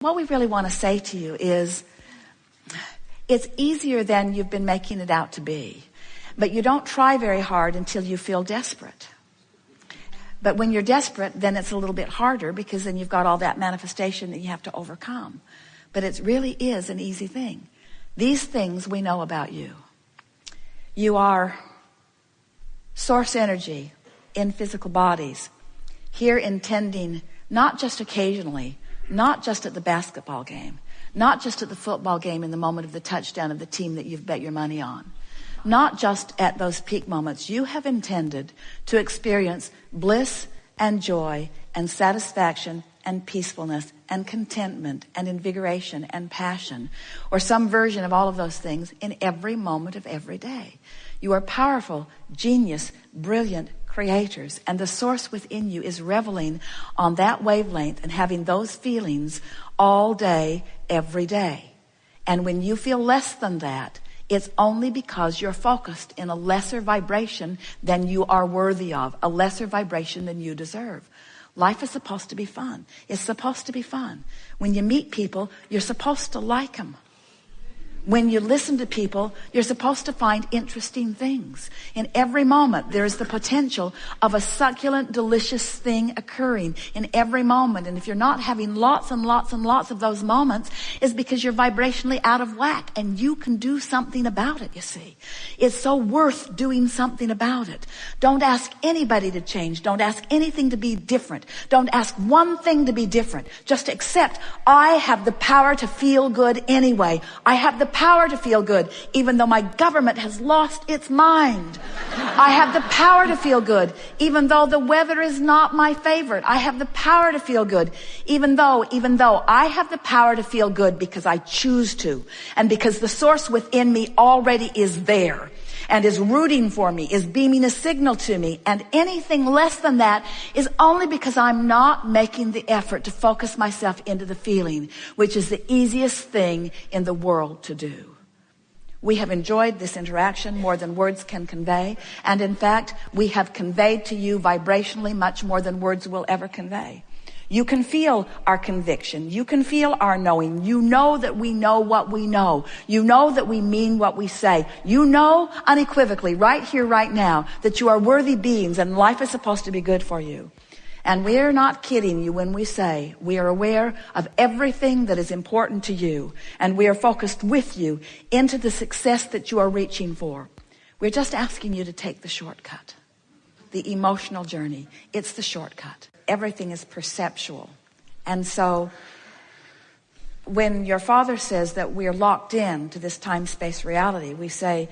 What we really want to say to you is, it's easier than you've been making it out to be. But you don't try very hard until you feel desperate. But when you're desperate, then it's a little bit harder, because then you've got all that manifestation that you have to overcome. But it really is an easy thing. These things we know about you. You are source energy in physical bodies, here intending not just occasionally, not just at the basketball game, not just at the football game in the moment of the touchdown of the team that you've bet your money on, not just at those peak moments. You have intended to experience bliss and joy and satisfaction and peacefulness and contentment and invigoration and passion, or some version of all of those things in every moment of every day. You are powerful, genius, brilliant creators, and the source within you is reveling on that wavelength and having those feelings all day, every day. And when you feel less than that, it's only because you're focused in a lesser vibration than you are worthy of, a lesser vibration than you deserve. Life is supposed to be fun. It's supposed to be fun. When you meet people, you're supposed to like them. When you listen to people, you're supposed to find interesting things. In every moment, there is the potential of a succulent, delicious thing occurring in every moment. And if you're not having lots and lots and lots of those moments, it's because you're vibrationally out of whack, and you can do something about it, you see. It's so worth doing something about it. Don't ask anybody to change. Don't ask anything to be different. Don't ask one thing to be different. Just accept, I have the power to feel good anyway. I have the power to feel good, even though my government has lost its mind. I have the power to feel good, even though the weather is not my favorite. I have the power to feel good, even though I have the power to feel good because I choose to, and because the source within me already is there and is rooting for me, is beaming a signal to me. And anything less than that is only because I'm not making the effort to focus myself into the feeling, which is the easiest thing in the world to do. We have enjoyed this interaction more than words can convey. And in fact, we have conveyed to you vibrationally much more than words will ever convey. You can feel our conviction. You can feel our knowing. You know that we know what we know. You know that we mean what we say. You know unequivocally, right here, right now, that you are worthy beings and life is supposed to be good for you. And we're not kidding you when we say we are aware of everything that is important to you, and we are focused with you into the success that you are reaching for. We're just asking you to take the shortcut, the emotional journey. It's the shortcut. Everything is perceptual. And so when your father says that we're locked in to this time-space reality, we say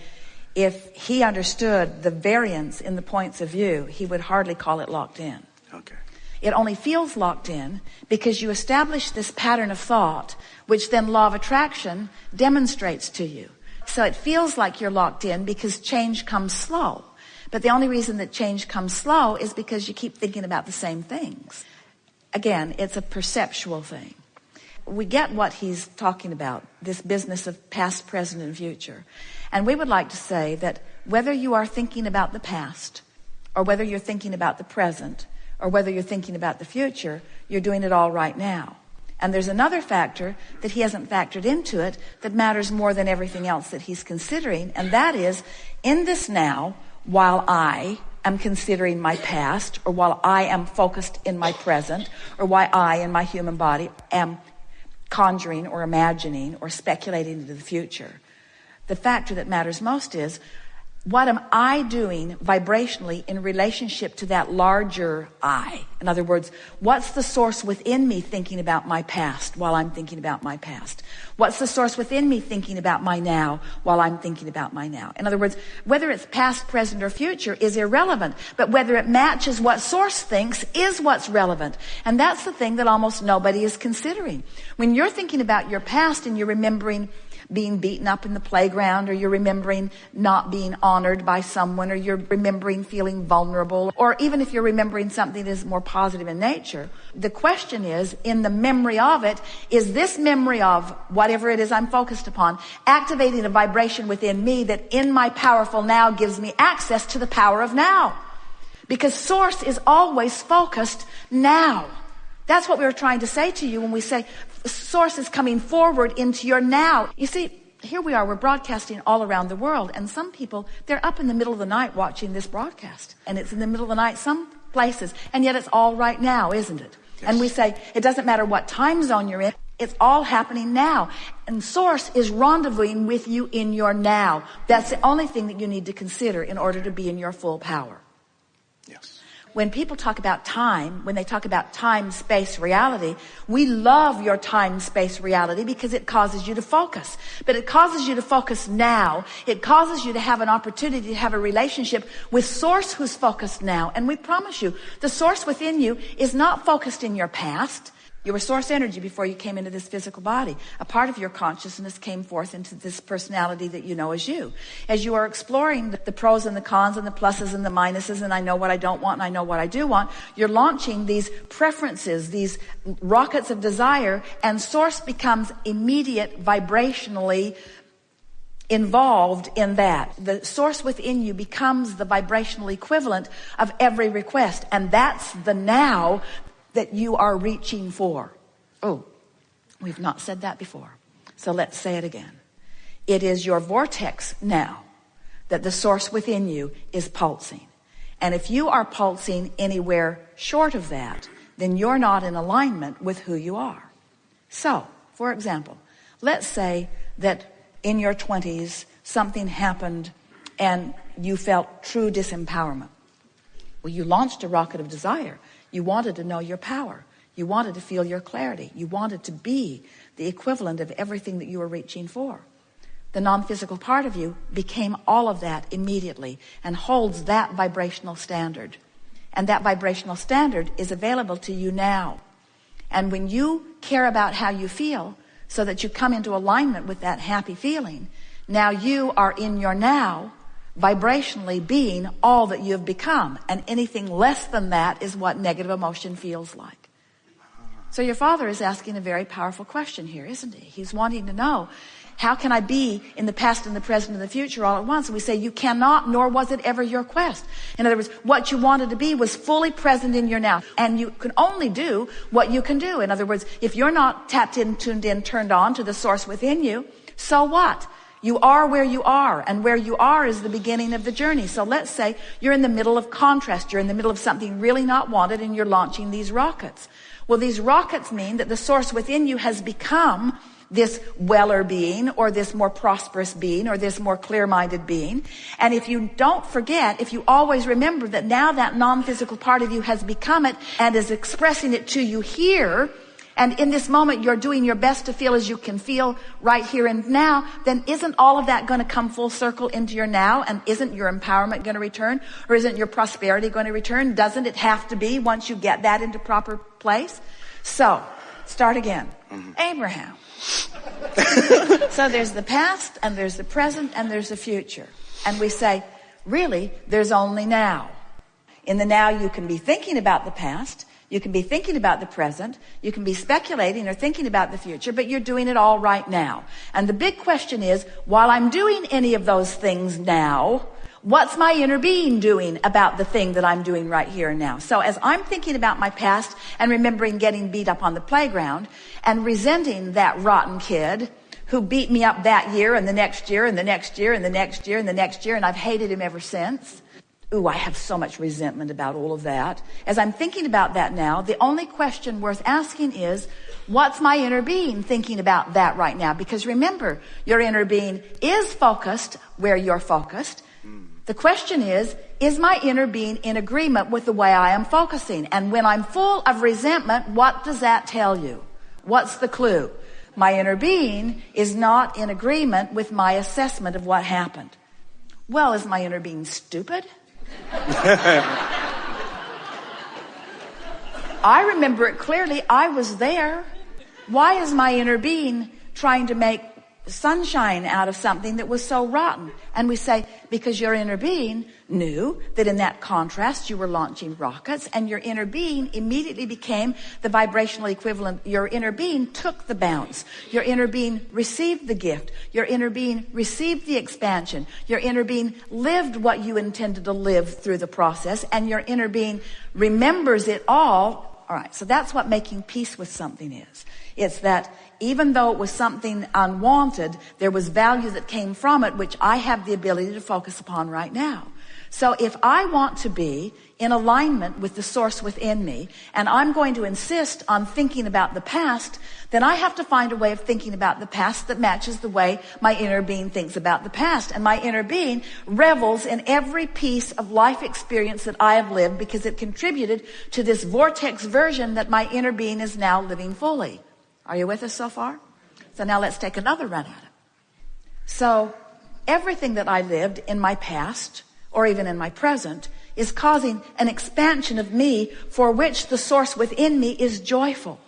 if he understood the variance in the points of view, he would hardly call it locked in. Okay. It only feels locked in because you establish this pattern of thought, which then law of attraction demonstrates to you. So it feels like you're locked in because change comes slow. But the only reason that change comes slow is because you keep thinking about the same things. Again, it's a perceptual thing. We get what he's talking about, this business of past, present, and future. And we would like to say that whether you are thinking about the past, or whether you're thinking about the present, or whether you're thinking about the future, you're doing it all right now. And there's another factor that he hasn't factored into it that matters more than everything else that he's considering, and that is, in this now, while I am considering my past, or while I am focused in my present, or while I in my human body am conjuring or imagining or speculating into the future, the factor that matters most is, what am I doing vibrationally in relationship to that larger I? In other words, what's the source within me thinking about my past while I'm thinking about my past? What's the source within me thinking about my now while I'm thinking about my now? In other words, whether it's past, present, or future is irrelevant, but whether it matches what source thinks is what's relevant. And that's the thing that almost nobody is considering. When you're thinking about your past and you're remembering being beaten up in the playground, or you're remembering not being honored by someone, or you're remembering feeling vulnerable, or even if you're remembering something that is more positive in nature, the question is, in the memory of it, is this memory of whatever it is I'm focused upon activating a vibration within me that in my powerful now gives me access to the power of now? Because source is always focused now. That's what we were trying to say to you when we say The source is coming forward into your now. You see, here we are, we're broadcasting all around the world, and some people, they're up in the middle of the night watching this broadcast, and it's in the middle of the night some places, and yet it's all right now, isn't it? Yes. And we say, it doesn't matter what time zone you're in, it's all happening now. And source is rendezvousing with you in your now. That's the only thing that you need to consider in order to be in your full power. Yes. When people talk about time, when they talk about time, space, reality, we love your time, space, reality because it causes you to focus. But it causes you to focus now. It causes you to have an opportunity to have a relationship with source who's focused now. And we promise you, the source within you is not focused in your past. You were source energy before you came into this physical body. A part of your consciousness came forth into this personality that you know as you. As you are exploring the pros and the cons and the pluses and the minuses, and I know what I don't want and I know what I do want, you're launching these preferences, these rockets of desire, and source becomes immediate vibrationally involved in that. The source within you becomes the vibrational equivalent of every request, and that's the now that you are reaching for. Oh, we've not said that before. So let's say it again. It is your vortex now that the source within you is pulsing. And if you are pulsing anywhere short of that, then you're not in alignment with who you are. So, for example, let's say that in your 20s, something happened and you felt true disempowerment. Well, you launched a rocket of desire. You wanted to know your power. You wanted to feel your clarity. You wanted to be the equivalent of everything that you were reaching for. The non-physical part of you became all of that immediately and holds that vibrational standard. And that vibrational standard is available to you now. And when you care about how you feel so that you come into alignment with that happy feeling, now you are in your now, vibrationally being all that you've become. And anything less than that is what negative emotion feels like. So your father is asking a very powerful question here, isn't he? He's wanting to know, how can I be in the past and the present and the future all at once? And we say, you cannot, nor was it ever your quest. In other words, what you wanted to be was fully present in your now. And you can only do what you can do. In other words, if you're not tapped in, tuned in, turned on to the source within you, so what? You are where you are, and where you are is the beginning of the journey. So let's say you're in the middle of contrast. You're in the middle of something really not wanted, and you're launching these rockets. Well, these rockets mean that the source within you has become this weller being, or this more prosperous being, or this more clear-minded being. And if you don't forget, if you always remember that now that non-physical part of you has become it and is expressing it to you here, and in this moment you're doing your best to feel as you can feel right here and now, then isn't all of that going to come full circle into your now? And isn't your empowerment going to return? Or isn't your prosperity going to return? Doesn't it have to be once you get that into proper place? So, start again. Abraham. So there's the past, and there's the present, and there's the future. And we say, really, there's only now. In the now, you can be thinking about the past. You can be thinking about the present. You can be speculating or thinking about the future, but you're doing it all right now. And the big question is, while I'm doing any of those things now, what's my inner being doing about the thing that I'm doing right here and now? So as I'm thinking about my past and remembering getting beat up on the playground and resenting that rotten kid who beat me up that year and the next year and the next year and the next year and the next year, and I've hated him ever since. Ooh, I have so much resentment about all of that. As I'm thinking about that now, the only question worth asking is, what's my inner being thinking about that right now? Because remember, your inner being is focused where you're focused. The question is my inner being in agreement with the way I am focusing? And when I'm full of resentment, what does that tell you? What's the clue? My inner being is not in agreement with my assessment of what happened. Well, is my inner being stupid? I remember it clearly. I was there. Why is my inner being trying to make sunshine out of something that was so rotten? And we say, because your inner being knew that in that contrast you were launching rockets, and your inner being immediately became the vibrational equivalent. Your inner being took the bounce. Your inner being received the gift. Your inner being received the expansion. Your inner being lived what you intended to live through the process, and your inner being remembers it all. All right, so that's what making peace with something is. It's that even though it was something unwanted, there was value that came from it, which I have the ability to focus upon right now. So if I want to be in alignment with the source within me, and I'm going to insist on thinking about the past, then I have to find a way of thinking about the past that matches the way my inner being thinks about the past. And my inner being revels in every piece of life experience that I have lived, because it contributed to this vortex version that my inner being is now living fully. Are you with us so far? So now let's take another run at it. So everything that I lived in my past, or even in my present, is causing an expansion of me for which the source within me is joyful.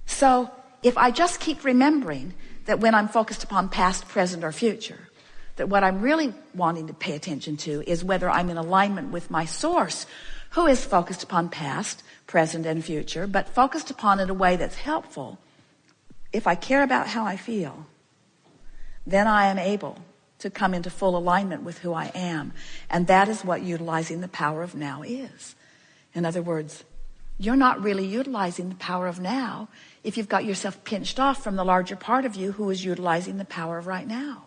So if I just keep remembering that when I'm focused upon past, present, or future, that what I'm really wanting to pay attention to is whether I'm in alignment with my source, who is focused upon past, present, and future, but focused upon it in a way that's helpful. If I care about how I feel, then I am able to come into full alignment with who I am. And that is what utilizing the power of now is. In other words, you're not really utilizing the power of now if you've got yourself pinched off from the larger part of you who is utilizing the power of right now.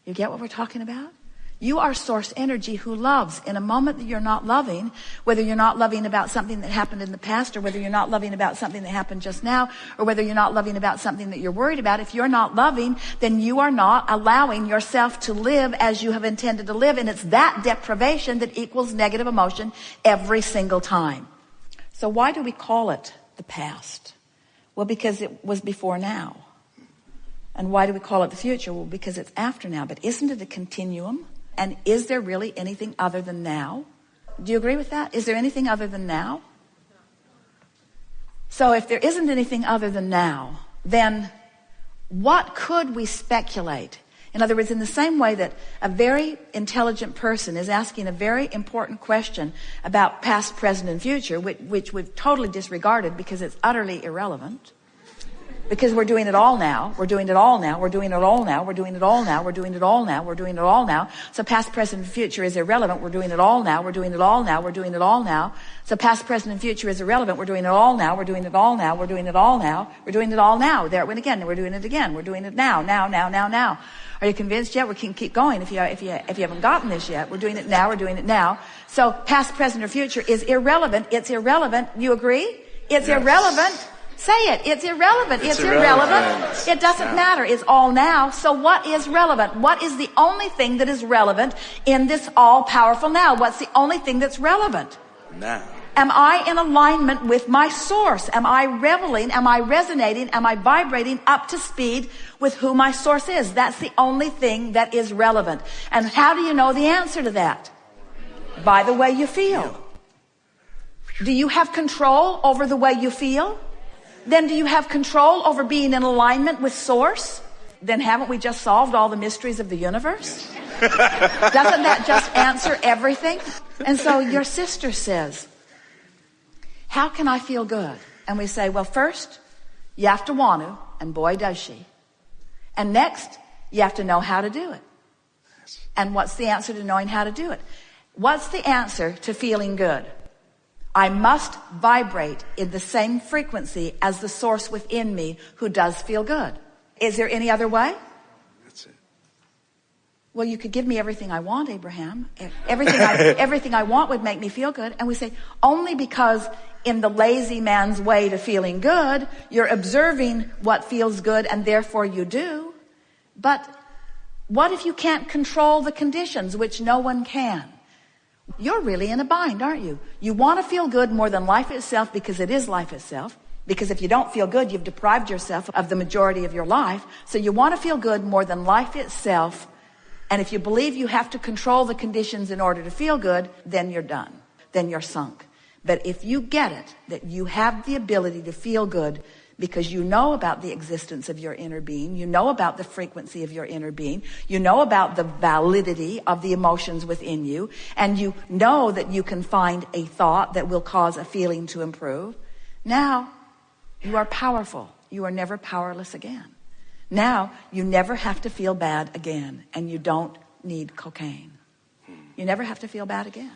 You get what we're talking about? You are source energy who loves. In a moment that you're not loving, whether you're not loving about something that happened in the past, or whether you're not loving about something that happened just now, or whether you're not loving about something that you're worried about, if you're not loving, then you are not allowing yourself to live as you have intended to live. And it's that deprivation that equals negative emotion every single time. So why do we call it the past? Well, because it was before now. And why do we call it the future? Well, because it's after now. But isn't it a continuum? And is there really anything other than now? Do you agree with that? Is there anything other than now? So if there isn't anything other than now, then what could we speculate? In other words, in the same way that a very intelligent person is asking a very important question about past, present, and future, which we've totally disregarded because it's utterly irrelevant. Because we're doing it all now. We're doing it all now. We're doing it all now. We're doing it all now. We're doing it all now. We're doing it all now. So past, present, and future is irrelevant. We're doing it all now. We're doing it all now. We're doing it all now. So past, present, and future is irrelevant. We're doing it all now. We're doing it all now. We're doing it all now. We're doing it all now. There it went again. We're doing it again. We're doing it now. Now. Are you convinced yet? We can keep going if you haven't gotten this yet. We're doing it now. We're doing it now. So past, present, or future is irrelevant. It's irrelevant. You agree? It's irrelevant. Say it. It's irrelevant. It's irrelevant. It doesn't matter. It's all now. So what is relevant? What is the only thing that is relevant in this all-powerful now? What's the only thing that's relevant? Now. Am I in alignment with my source? Am I reveling? Am I resonating? Am I vibrating up to speed with who my source is? That's the only thing that is relevant. And how do you know the answer to that? By the way you feel. Do you have control over the way you feel? Then do you have control over being in alignment with source? Then haven't we just solved all the mysteries of the universe? Doesn't that just answer everything? And so your sister says, how can I feel good? And we say, well, first, you have to want to, and boy, does she. And next, you have to know how to do it. And what's the answer to knowing how to do it? What's the answer to feeling good? I must vibrate in the same frequency as the source within me who does feel good. Is there any other way? That's it. Well, you could give me everything I want, Abraham. Everything I want would make me feel good. And we say, only because in the lazy man's way to feeling good, you're observing what feels good and therefore you do. But what if you can't control the conditions, which no one can? You're really in a bind, aren't you? You want to feel good more than life itself because it is life itself. Because if you don't feel good, you've deprived yourself of the majority of your life. So you want to feel good more than life itself. And if you believe you have to control the conditions in order to feel good, then you're done. Then you're sunk. But if you get it, that you have the ability to feel good because you know about the existence of your inner being, you know about the frequency of your inner being, you know about the validity of the emotions within you, and you know that you can find a thought that will cause a feeling to improve. Now, you are powerful. You are never powerless again. Now, you never have to feel bad again, and you don't need cocaine. You never have to feel bad again.